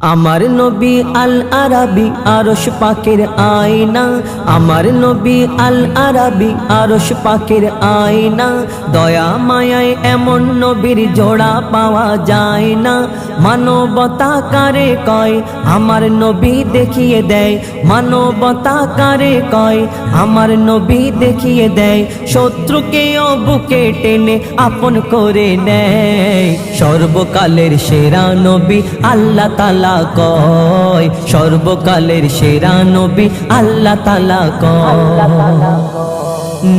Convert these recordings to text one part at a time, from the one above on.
আমার নবী আল আরাবী আরশ পাকের আয়না, আমার নবী আল আরাবী আরশ পাকের আয়না। দয়া মায়ায় এমন নবীর জোড়া পাওয়া যায় না। মানবতা কারে কয় আমার নবী দেখিয়ে দেয়, মানবতা কারে কয় আমার নবী দেখিয়ে দেয়। শত্রুকেও বুকে টেনে আপন করে নেয়। সর্বকালের সেরা নবী আল্লাহ তাআলা কয়, সর্বকালের সেরা নবী আল্লাহ তাআলা কয়।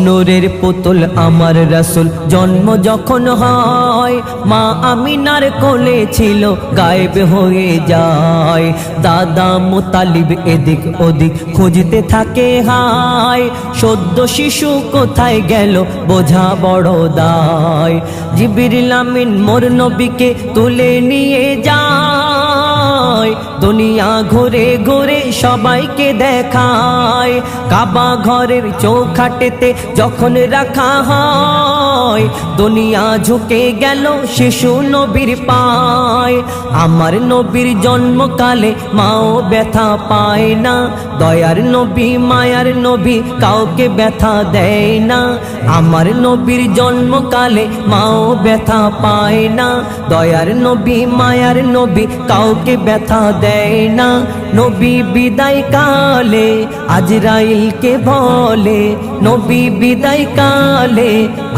নূরের পুতুল আমার রাসূল জন্ম যখন হয়, মা আমিনার কোলে ছিল গায়েব হয়ে যায়। দাদা মুতালিব এদিক ওদিক খুঁজতে থাকে হায়, সদ্য শিশু কোথায় গেল বোঝা বড় দায়। জিবরিল আমিন মোর নবীকে তুলে নিয়ে যায়, দুনিয়া ঘুরে ঘুরে সবাইকে দেখায়। কাবা ঘরের চৌখাটেতে যখন রাখা হয়, দুনিয়া ঝুঁকে গেল শিশু নবীর পায়। আমার নবীর জন্মকালে মাও ব্যথা পায় না, দয়ার নবী মায়ার নবী কাউকে ব্যথা দেয় না। আমার নবীর জন্মকালে মাও ব্যথা পায় না, দয়ার নবী মায়ার নবী কাউকে ব্যথা দেয় না। নবী বিদায় কালে আজরাইলকে বলে, নবী বিদায় কালে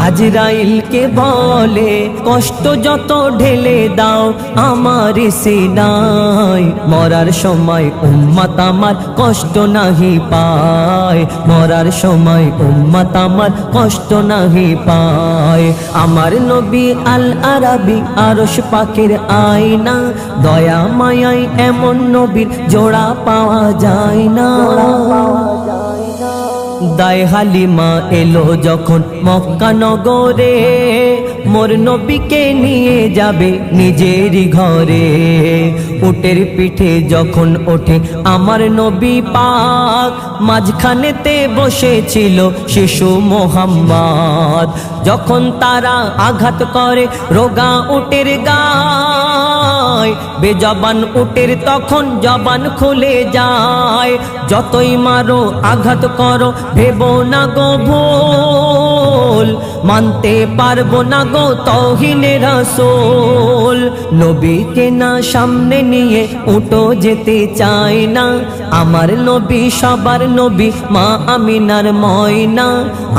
আজরাইলকে বলে, কষ্ট যত ঢেলে দাও আমার সিনায়। মরার সময় উম্মত আমার কষ্ট নাহি পায়, মরার সময় উম্মত আমার কষ্ট নাহি পায়। আমার নবী আল আরাবী আরশ পাকের আয়না, দয়া মায়ায় এমন নবীর জোড়া পাওয়া যায় না। দায় হালিমা এলো যখন মক্কা নগরে, মোর নবীকে নিয়ে যাবে নিজেরই ঘরে। উটের পিঠে যখন ওঠে আমার নবী পাক, মাঝখানেতে বসেছিল শিশু মোহাম্মদ। যখন তারা আঘাত করে রোগা উটের গায়, বেজবান উটের তখন জবান খুলে যায়। যতই মারো আঘাত করো ভেবো না গো ভুল, মানতে পারবো না গো তৌহিনে রাসূল। নবীকে না সামনে নিয়ে উঠো যেতে চায় না। আমার নবী সবার নবী মা আমিনার ময়না।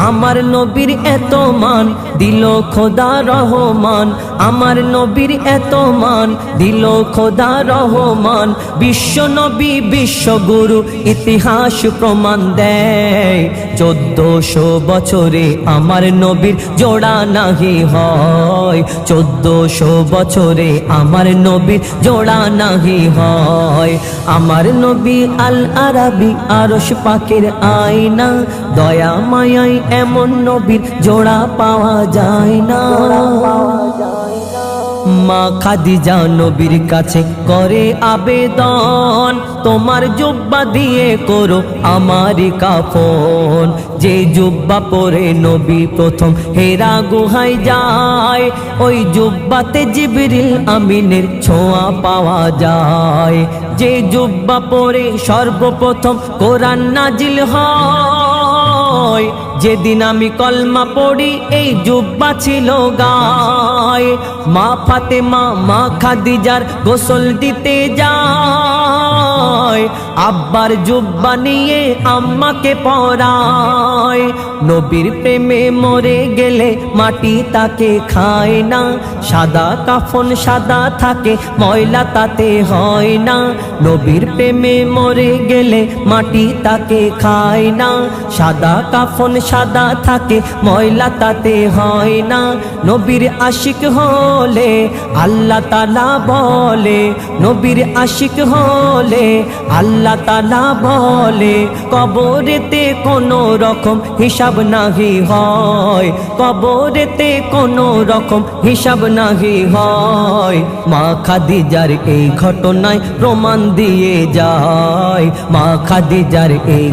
আমার নবীর এত মান দিল খোদা রহমান, আমার নবীর এত মান দিল খোদা রহমান। বিশ্ব নবী বিশ্বগুরু ইতিহাস প্রমাণ দেয়, 1400 বছরে আমার নবীর জোড়া নাহি হয়, 1400 বছরে আমার নবীর জোড়া নাহি হয়। আমার নবী আল আরাবী আরশ পাকের আয়না, দয়া মায়ায় এমন নবীর জোড়া পাওয়া যায় না। মা খাদিজা নবীর কাছে করে আবেদন, তোমার জুব্বা দিয়ে করো আমারই কাফন। যে জুব্বা পরে নবী প্রথম হেরা গুহায় যায়, ওই জুব্বাতে জিবরিল আমিনের ছোঁয়া পাওয়া যায়। যে জুব্বা পরে সর্বপ্রথম কোরআন নাজিল হয়, যেদিন আমি কলমা পড়ি এই জুব্বা ছিল গায়। মা ফাতেমা মা খাদিজার গোসল দিতে যায়, আব্বার জুব্বা নিয়ে আম্মাকে পরায়। নবীর প্রেমে মরে গেলে মাটি তাকে খায় না, সাদা কাফন সাদা থাকে ময়লা তাতে হয় না। নবীর প্রেমে মরে গেলে মাটি তাকে খায় না, সাদা কাফন সাদা থাকে ময়লা তাতে হয় না। নবীর আশিক হলে আল্লাহ তাআলা বলে, নবীর আশিক হলে আল্লাহ তাআলা বলে, কবরেতে কোনো রকম হিসাব নাহি হয়, কবরেতে কোনো রকম হিসাব নাহি হয়। মা খাদিজার এই ঘটনায় প্রমাণ দিয়ে যায়, মা খাদিজার এই